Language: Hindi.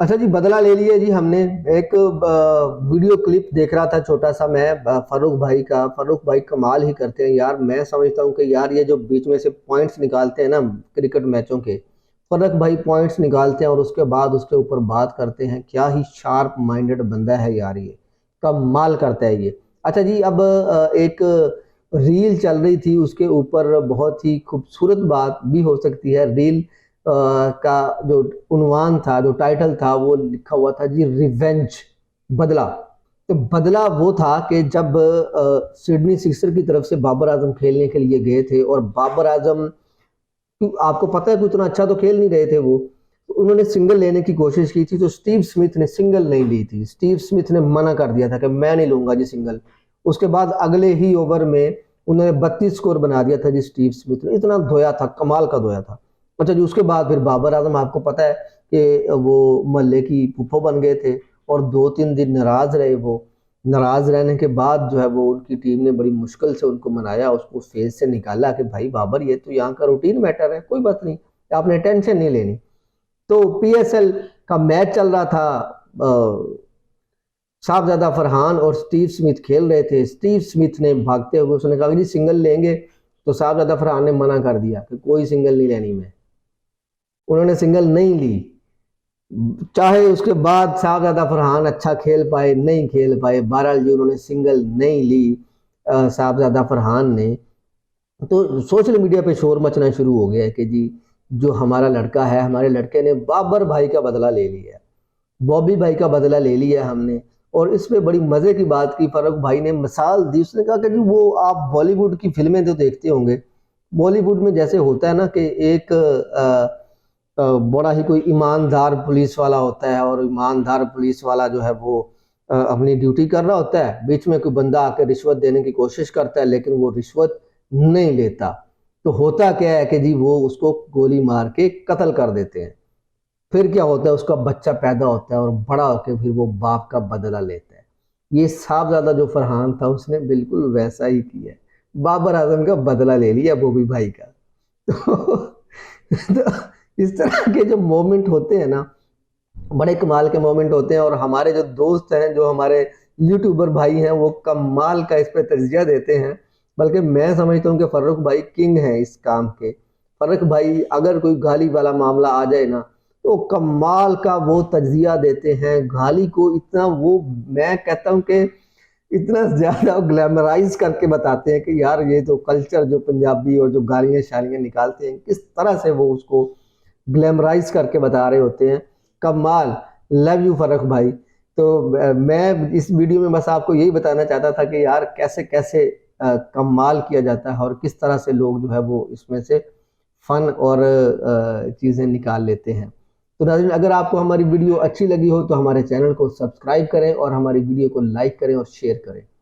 अच्छा जी, बदला ले लिया जी हमने। एक वीडियो क्लिप देख रहा था छोटा सा मैं, फर्रुख भाई का। फर्रुख भाई कमाल ही करते हैं यार। मैं समझता हूँ कि यार ये जो बीच में से पॉइंट्स निकालते हैं ना क्रिकेट मैचों के, फर्रुख भाई पॉइंट्स निकालते हैं और उसके बाद उसके ऊपर बात करते हैं। क्या ही शार्प माइंडेड बंदा है यार ये, कमाल करता है ये। अच्छा जी, अब एक रील चल रही थी, उसके ऊपर बहुत ही खूबसूरत बात भी हो सकती है। रील का जो उन्वान था, जो टाइटल था, वो लिखा हुआ था जी रिवेंज, बदला। तो बदला वो था कि जब सिडनी सिक्सर की तरफ से बाबर आजम खेलने के लिए गए थे, और बाबर आजम, आपको पता है कि उतना अच्छा तो खेल नहीं रहे थे वो, तो उन्होंने सिंगल लेने की कोशिश की थी, तो स्टीव स्मिथ ने सिंगल नहीं ली थी। स्टीव स्मिथ ने मना कर दिया था कि मैं नहीं लूंगा जी सिंगल। उसके बाद अगले ही ओवर में उन्होंने 32 स्कोर बना दिया था जी स्टीव स्मिथ ने। इतना धोया था, कमाल का धोया था। अच्छा जी, उसके बाद फिर बाबर आजम, आपको पता है कि वो मोहल्ले की फुफ्फो बन गए थे, और 2-3 दिन नाराज रहे वो। नाराज रहने के बाद जो है वो उनकी टीम ने बड़ी मुश्किल से उनको मनाया, उसको फेज से निकाला कि भाई बाबर, ये तो यहाँ का रूटीन मैटर है, कोई बात नहीं, आपने टेंशन नहीं लेनी। तो पीएसएल का मैच चल रहा था, साहबजादा फरहान और स्टीव स्मिथ खेल रहे थे। स्टीव स्मिथ ने भागते हुए उसने कहा जी सिंगल लेंगे, तो साहबजादा फरहान ने मना कर दिया कि कोई सिंगल नहीं लेनी मैं। उन्होंने सिंगल नहीं ली। चाहे उसके बाद साहबजादा फरहान अच्छा खेल पाए, नहीं खेल पाए, बहरहाल जी उन्होंने सिंगल नहीं ली साहबजादा फरहान ने। तो सोशल मीडिया पे शोर मचना शुरू हो गया है कि जी जो हमारा लड़का है, हमारे लड़के ने बाबर भाई का बदला ले लिया, बॉबी भाई का बदला ले लिया हमने। और इसमें बड़ी मजे की बात की, फर्रुख भाई ने मिसाल दी। उसने कहा कि जी वो आप बॉलीवुड की फिल्में तो देखते होंगे, बॉलीवुड में जैसे होता है ना कि एक बड़ा ही कोई ईमानदार पुलिस वाला होता है, और ईमानदार पुलिस वाला जो है वो अपनी ड्यूटी कर रहा होता है, बीच में कोई बंदा आकर रिश्वत देने की कोशिश करता है, लेकिन वो रिश्वत नहीं लेता। तो होता क्या है कि जी वो उसको गोली मार के कत्ल कर देते हैं। फिर क्या होता है, उसका बच्चा पैदा होता है, और बड़ा होकर फिर वो बाप का बदला लेता है। ये साहबजादा जो फरहान था, उसने बिल्कुल वैसा ही किया, बाबर आजम का बदला ले लिया बॉबी भाई का। तो इस तरह के जो मोमेंट होते हैं ना, बड़े कमाल के मोमेंट होते हैं। और हमारे जो दोस्त हैं, जो हमारे यूट्यूबर भाई हैं, वो कमाल का इस पे तजिया देते हैं। बल्कि मैं समझता हूँ कि फर्रुख भाई किंग हैं इस काम के। फर्रुख भाई अगर कोई गाली वाला मामला आ जाए ना, तो कमाल का वो तजिया देते हैं गाली को। इतना वो, मैं कहता हूँ कि इतना ज्यादा ग्लैमराइज करके बताते हैं कि यार ये तो कल्चर जो पंजाबी और जो गालियां शालियां निकालते हैं, किस तरह से वो उसको ग्लैमराइज करके बता रहे होते हैं। कमाल। लव यू फर्रुख भाई। तो मैं इस वीडियो में बस आपको यही बताना चाहता था कि यार कैसे कैसे कमाल किया जाता है, और किस तरह से लोग जो है वो इसमें से फन और चीज़ें निकाल लेते हैं। तो नाज़रीन, अगर आपको हमारी वीडियो अच्छी लगी हो तो हमारे चैनल को सब्सक्राइब करें, और हमारी वीडियो को लाइक करें और शेयर करें।